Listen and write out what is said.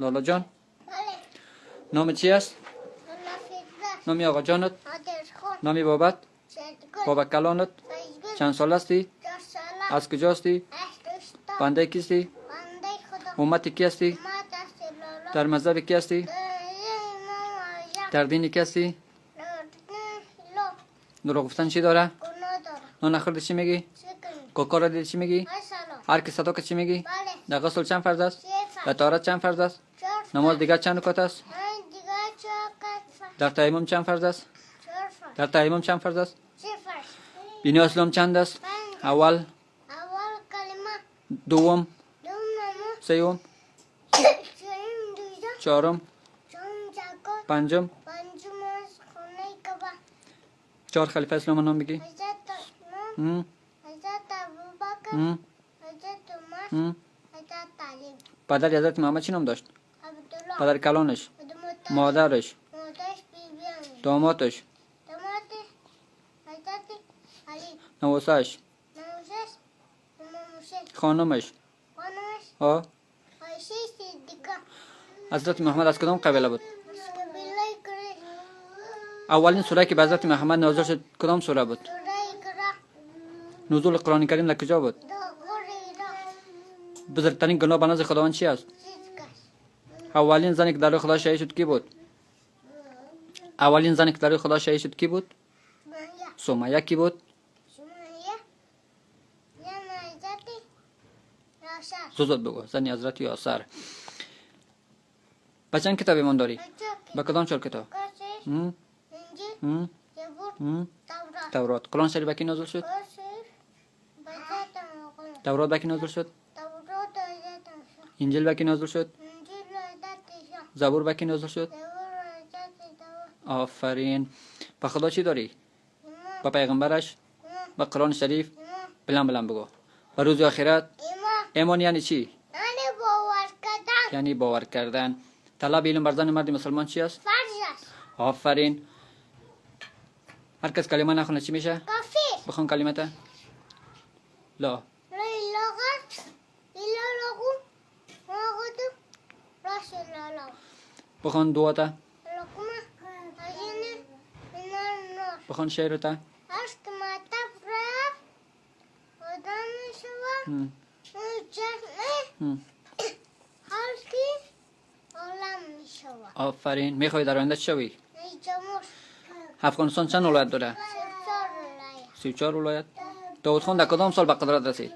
لالا جان بله. نام چی است؟ نام نامی آقا جانت؟ آدرخون. نامی بابت؟ شدگل. بابا کلانت؟ فیزگل. چند سال هستی؟ 4 ساله. از کجا هستی؟ اشتوستا. بنده کیستی؟ بنده خدا. امت کی هستی؟ مات است لالا. در مذهب کی هستی؟ در دین کی هستی؟ دروغ گفتن چی داره؟ گناه داره. نان نخورده چی میگی؟ چکن. کوکا را دیدی چی میگی؟ مثلا. هر کی صدا که چی میگی؟ بله. در غسل چند فرض است؟ 3 در فرد. طهارت چند فرض است؟ 4 نماز دیگر چند رکعت است؟ من دیگه 4 فرد. در تیمم چند فرض است؟ 4 فرد. در تیمم چند فرض است؟ 3 فرد. دین اسلام چند است؟ 5. اول، اول کلمه. دوم، دوم نماز. سوم، چهارم دویده. چهارم، چهارم زکات. پنجم. پنجم از خانه کعبه. 4 خلیفه اسلام نام بگی. حضرت عثمان. هم، حضرت ابوبکر. هم، حضرت عمر. هم. حضرت علی. پدر حضرت محمد چی نام داشت؟ عبدالله. پدر کلانش، مطلب. مادرش، مادرش بیبیان. دامادش، دامادش حضرت علی. نواسش، نوزش امام حسین. خانمش. خانمش ها، عایشه صدیقه. حضرت محمد از کدام قبیله بود؟ از قبیله قریش. اولین سوره که به حضرت محمد نازل شد کدام سوره بود؟ سوره اقرا. نزول قرآن کریم در کجا بود؟ دو غریرا. بزرگترین گناه به نزد خداوند چی است؟ چیزکش. اولین زنی که در روی خدا شهید شد کی بود؟ اولین زنی که در روی خدا شهید شد کی بود؟ مایا. سمیه کی بود؟ سمیه. یا حضرت راشد. زود بگو. زنی حضرت یاسر. به چند کتابی من داری؟ به کدام 4 کتاب؟ قرآن. هم، انجیل. هم، زبور. هم. تورات. تورات. قرآن شریف به کی نازل شد؟ قرآن شریف به حضرت محمد. تورات به کی نازل شد؟ تورات به حضرت موسی. انجیل به کی نازل شد؟ انجیل به حضرت عیسی. زبور به کی نازل شد؟ زبور به حضرت داوود. آفرین. به خدا چی داری؟ ایمان. به پیغمبرش؟ ایمان. به قرآن شریف؟ ایمان. بلند بلند بگو. به روز آخرت؟ ایمان. ایمان یعنی چی؟ یعنی باور کردن. یعنی باور کردن. طلب علم بر زن مرد مسلمان چی است؟ فرض است. آفرین. هر کس کلمه نخونه چی میشه؟ کافر. بخون کلمه تا. لا. لغت. الا لغو. لغدو. رسول الله. بخون دعا تا. لقمه. هزینه. من النار. بخون شعر تا. هشت مرتب رفت. آدم شود. هم، جمعه. هم. هر کی عالم می شود. آفرین. میخوای در آینده چی شوی؟ رئیس جمهور. افغانستان چند ولایت داره؟ 34 ولایت. 34 ولایت. داود خان در کدام سال به قدرت رسید؟